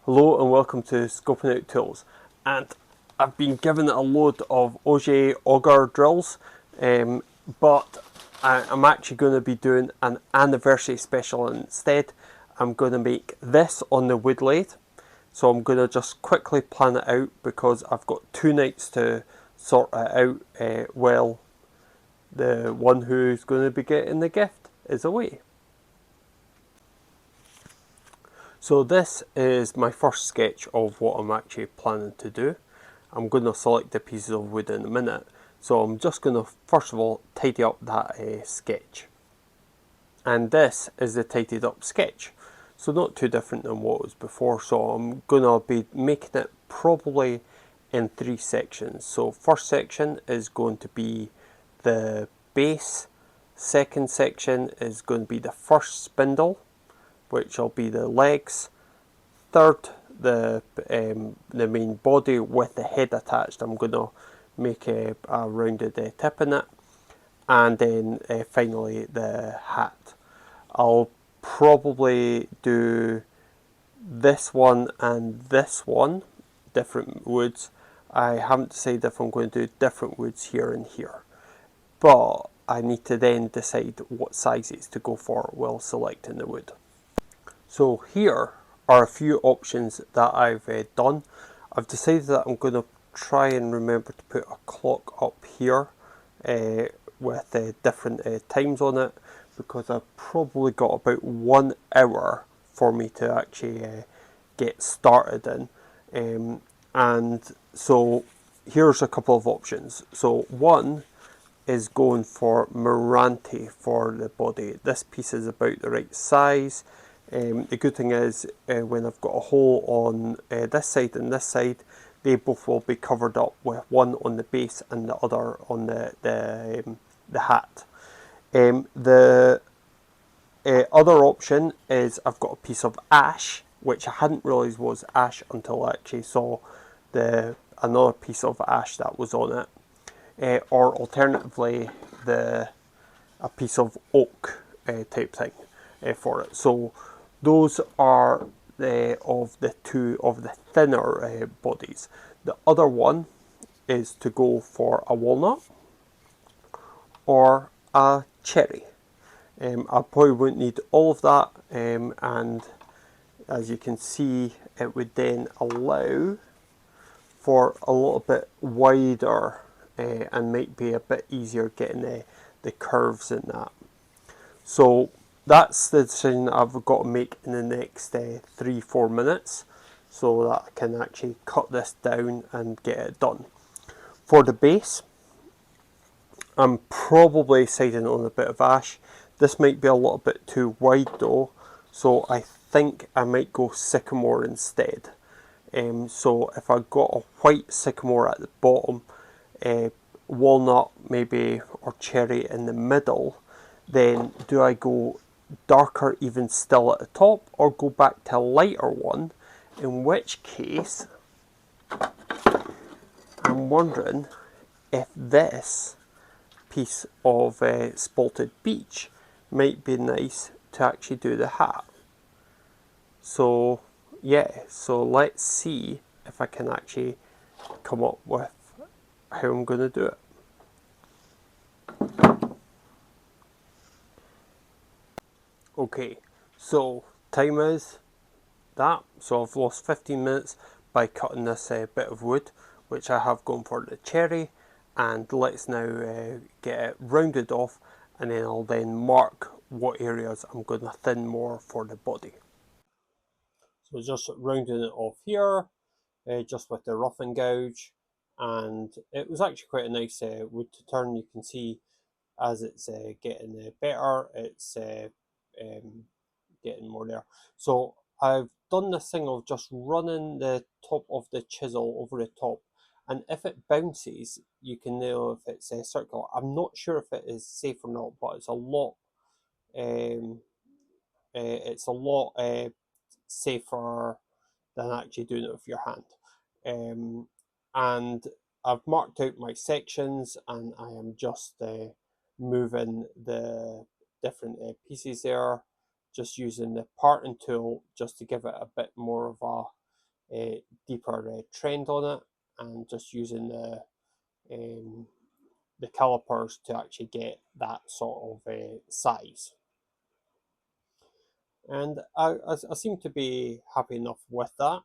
Hello and welcome to Scoping Out Tools. And I've been given a load of Auger auger drills, but I'm actually going to be doing an anniversary special instead. I'm going to make this on the wood lathe. So I'm going to just quickly plan it out because I've got 2 nights to sort it out while the one who's going to be getting the gift is away. So this is my first sketch of what I'm actually planning to do. I'm going to select the pieces of wood in a minute. So I'm just going to first of all tidy up that sketch. And this is the tidied up sketch. So not too different than what was before. So I'm going to be making it probably in 3 sections. So first section is going to be the base. Second section is going to be the first spindle, which will be the legs. Third, the main body with the head attached. I'm going to make a rounded tip in it, and then finally the hat. I'll probably do this one and this one, different woods. I haven't decided if I'm going to do different woods here and here, but I need to then decide what sizes to go for while selecting the wood. So here are a few options that I've done. I've decided that I'm going to try and remember to put a clock up here with different times on it, because I've probably got about 1 hour for me to actually get started in. And so here's a couple of options. So one is going for Marante for the body. This piece is about the right size. The good thing is when I've got a hole on this side and this side, they both will be covered up with one on the base and the other on the hat. The other option is I've got a piece of ash, which I hadn't realised was ash until I actually saw another piece of ash that was on it. Or alternatively a piece of oak type thing for it. So those are of the two of the thinner bodies. The other one is to go for a walnut or a cherry. I probably won't need all of that, and as you can see, it would then allow for a little bit wider and might be a bit easier getting the curves in that. So that's the decision I've got to make in the next 3-4 minutes, so that I can actually cut this down and get it done. For the base, I'm probably siding on a bit of ash. This might be a little bit too wide though, so I think I might go sycamore instead. So if I got a white sycamore at the bottom, walnut maybe or cherry in the middle, then do I go darker even still at the top or go back to a lighter one, in which case I'm wondering if this piece of Spalted Beech might be nice to actually do the hat. So yeah, so let's see if I can actually come up with how I'm going to do it. Okay, so time is that. So I've lost 15 minutes by cutting this bit of wood, which I have gone for the cherry, and let's now get it rounded off, and then I'll then mark what areas I'm going to thin more for the body. So just rounding it off here, just with the rough and gouge, and it was actually quite a nice wood to turn. You can see as it's getting better, it's getting more there. So I've done this thing of just running the top of the chisel over the top, and if it bounces, you can know if it's a circle. I'm not sure if it is safe or not, but um, it's a lot safer than actually doing it with your hand. And I've marked out my sections, and I am just moving the different pieces there, just using the parting tool just to give it a bit more of deeper trend on it, and just using the calipers to actually get that sort of size. And I seem to be happy enough with that.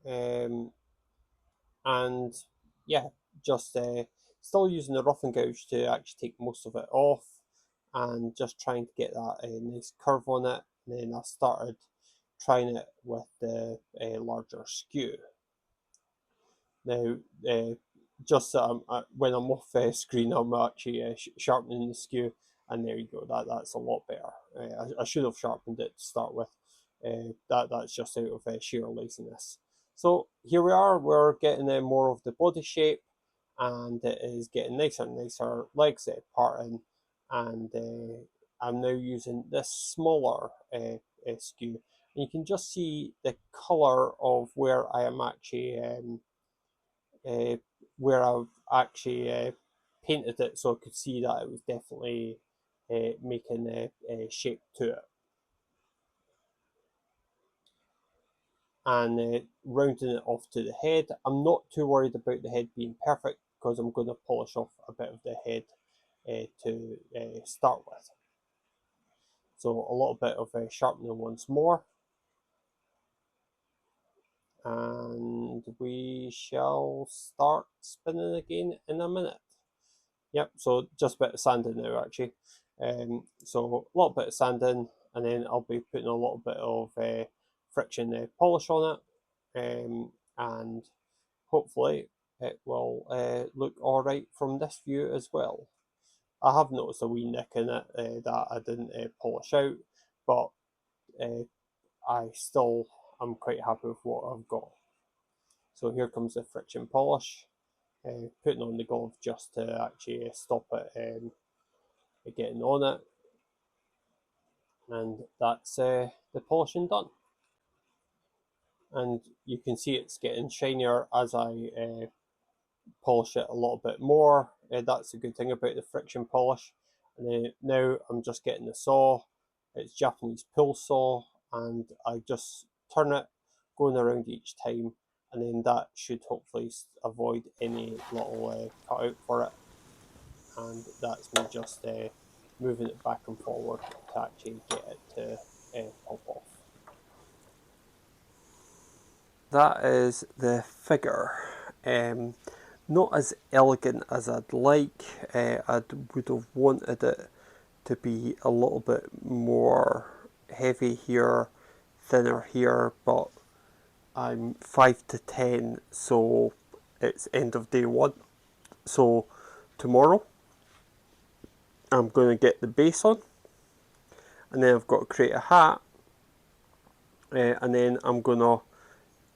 And yeah, just still using the rough and gouge to actually take most of it off, and just trying to get that nice curve on it. And then I started trying it with the larger skew. Now, just when I'm off screen, I'm actually sharpening the skew, and there you go. That's a lot better. I should have sharpened it to start with. That's just out of sheer laziness. So here we are. We're getting more of the body shape, and it is getting nicer and nicer. Legs parting, and I'm now using this smaller skew. And you can just see the color of where I am actually. Uh, where I've actually painted it, so I could see that it was definitely making a shape to it. And rounding it off to the head. I'm not too worried about the head being perfect, because I'm going to polish off a bit of the head to start with. So a little bit of sharpening once more, and we shall start spinning again in a minute. Yep, so just a bit of sanding now actually. So a little bit of sanding, and then I'll be putting a little bit of friction polish on it, and hopefully it will look alright from this view as well. I have noticed a wee nick in it that I didn't polish out, but I still am quite happy with what I've got. So here comes the friction polish, putting on the glove just to actually stop it getting on it, and that's the polishing done. And you can see it's getting shinier as I polish it a little bit more. That's a good thing about the friction polish. And then now I'm just getting the saw. It's Japanese pull saw, and I just turn it going around each time, and then that should hopefully avoid any little cutout for it. And that's me just moving it back and forward to actually get it to pop off. That is the figure. Not as elegant as I'd like. I would have wanted it to be a little bit more heavy here, thinner here, but I'm 5 to 10, so it's end of day one. So tomorrow I'm going to get the base on, and then I've got to create a hat, and then I'm going to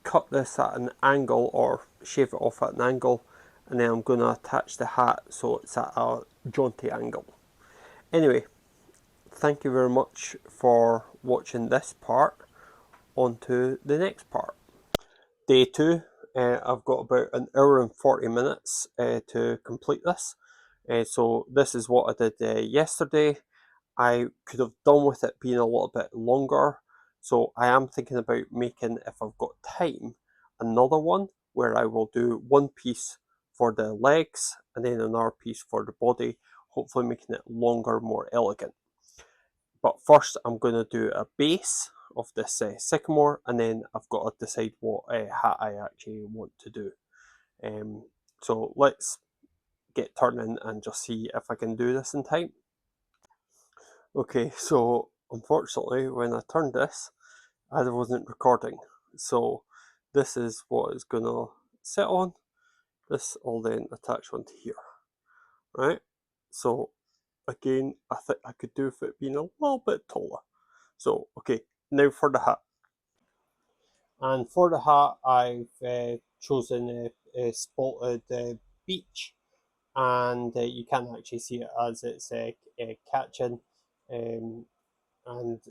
cut this at an angle, or shave it off at an angle, and then I'm going to attach the hat so it's at a jaunty angle. Anyway, thank you very much for watching this part. On to the next part. Day two. I've got about an hour and 40 minutes to complete this. So this is what I did yesterday. I could have done with it being a little bit longer, so I am thinking about making, if I've got time, another one where I will do one piece for the legs and then another piece for the body, hopefully making it longer, more elegant. But first I'm going to do a base of this Sycamore, and then I've got to decide what hat I actually want to do. So let's get turning and just see if I can do this in time. Okay, so unfortunately when I turned this, I wasn't recording. So this is what it's gonna sit on. This will then attach onto here. Right? So again, I think I could do with it being a little bit taller. So okay, now for the hat. And for the hat, I've chosen a spalted beech, and you can actually see it as it's catching. And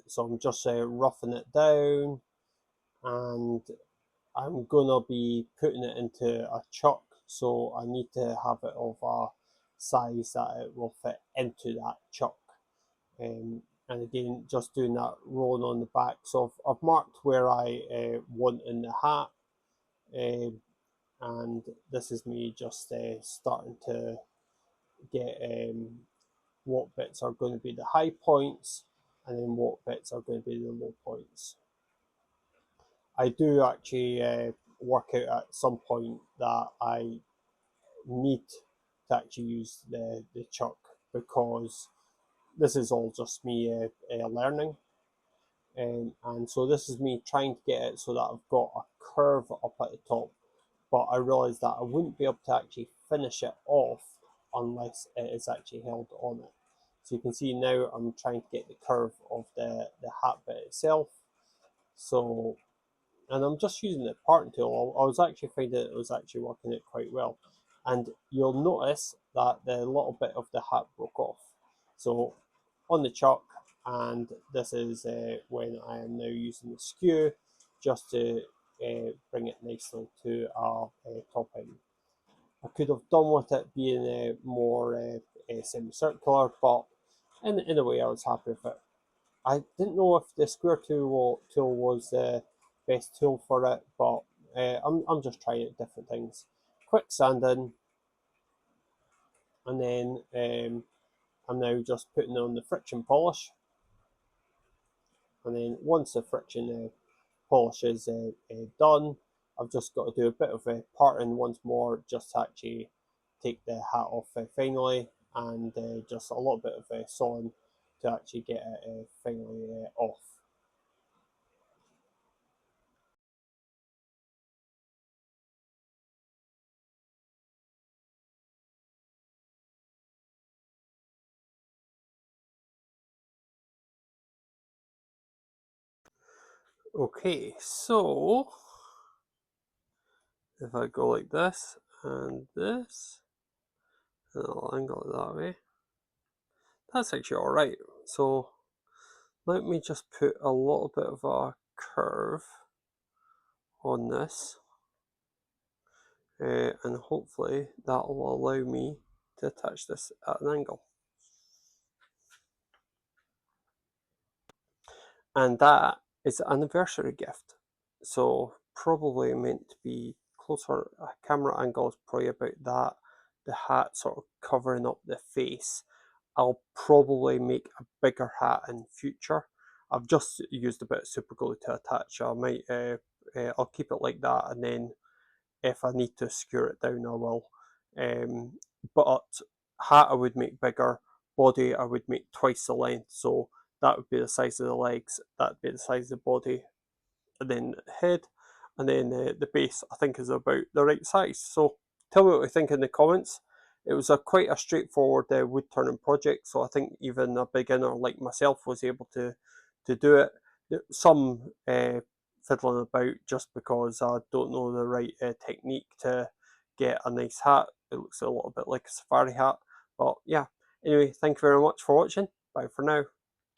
so I'm just roughing it down, and I'm gonna be putting it into a chuck, so I need to have it of a size that it will fit into that chuck. And again, just doing that rolling on the back. So I've marked where I want in the hat, and this is me just starting to get what bits are going to be the high points and then what bits are going to be the low points. I do actually work out at some point that I need to actually use the chuck, because this is all just me learning. And so this is me trying to get it so that I've got a curve up at the top, but I realised that I wouldn't be able to actually finish it off unless it is actually held on it. So you can see now I'm trying to get the curve of the hat bit itself. So, and I'm just using the parting tool. I was actually finding it was actually working it quite well. And you'll notice that the little bit of the hat broke off. So on the chuck, and this is when I am now using the skew just to bring it nicely to our top end. I could have done with it being more semicircular, but in a way I was happy with it. I didn't know if the square tool was the best tool for it, but I'm just trying out different things. Quick sanding, and then I'm now just putting on the friction polish, and then once the friction polish is done, I've just got to do a bit of parting once more just to actually take the hat off finally, and just a little bit of sawing to actually get it finally off. Okay, so if I go like this and this, and I'll angle it that way, that's actually alright. So let me just put a little bit of a curve on this, and hopefully that will allow me to attach this at an angle. And that is an anniversary gift. So probably meant to be closer, a camera angle is probably about that, the hat sort of covering up the face. I'll probably make a bigger hat in future. I've just used a bit of super glue to attach. I might, I'll keep it like that, and then if I need to skewer it down, I will. But hat I would make bigger, body I would make twice the length, so that would be the size of the legs, that would be the size of the body, and then head, and then the base I think is about the right size. So tell me what you think in the comments. It was quite a straightforward wood turning project, so I think even a beginner like myself was able to do it. Some fiddling about just because I don't know the right technique to get a nice hat. It looks a little bit like a safari hat, but yeah. Anyway, thank you very much for watching. Bye for now.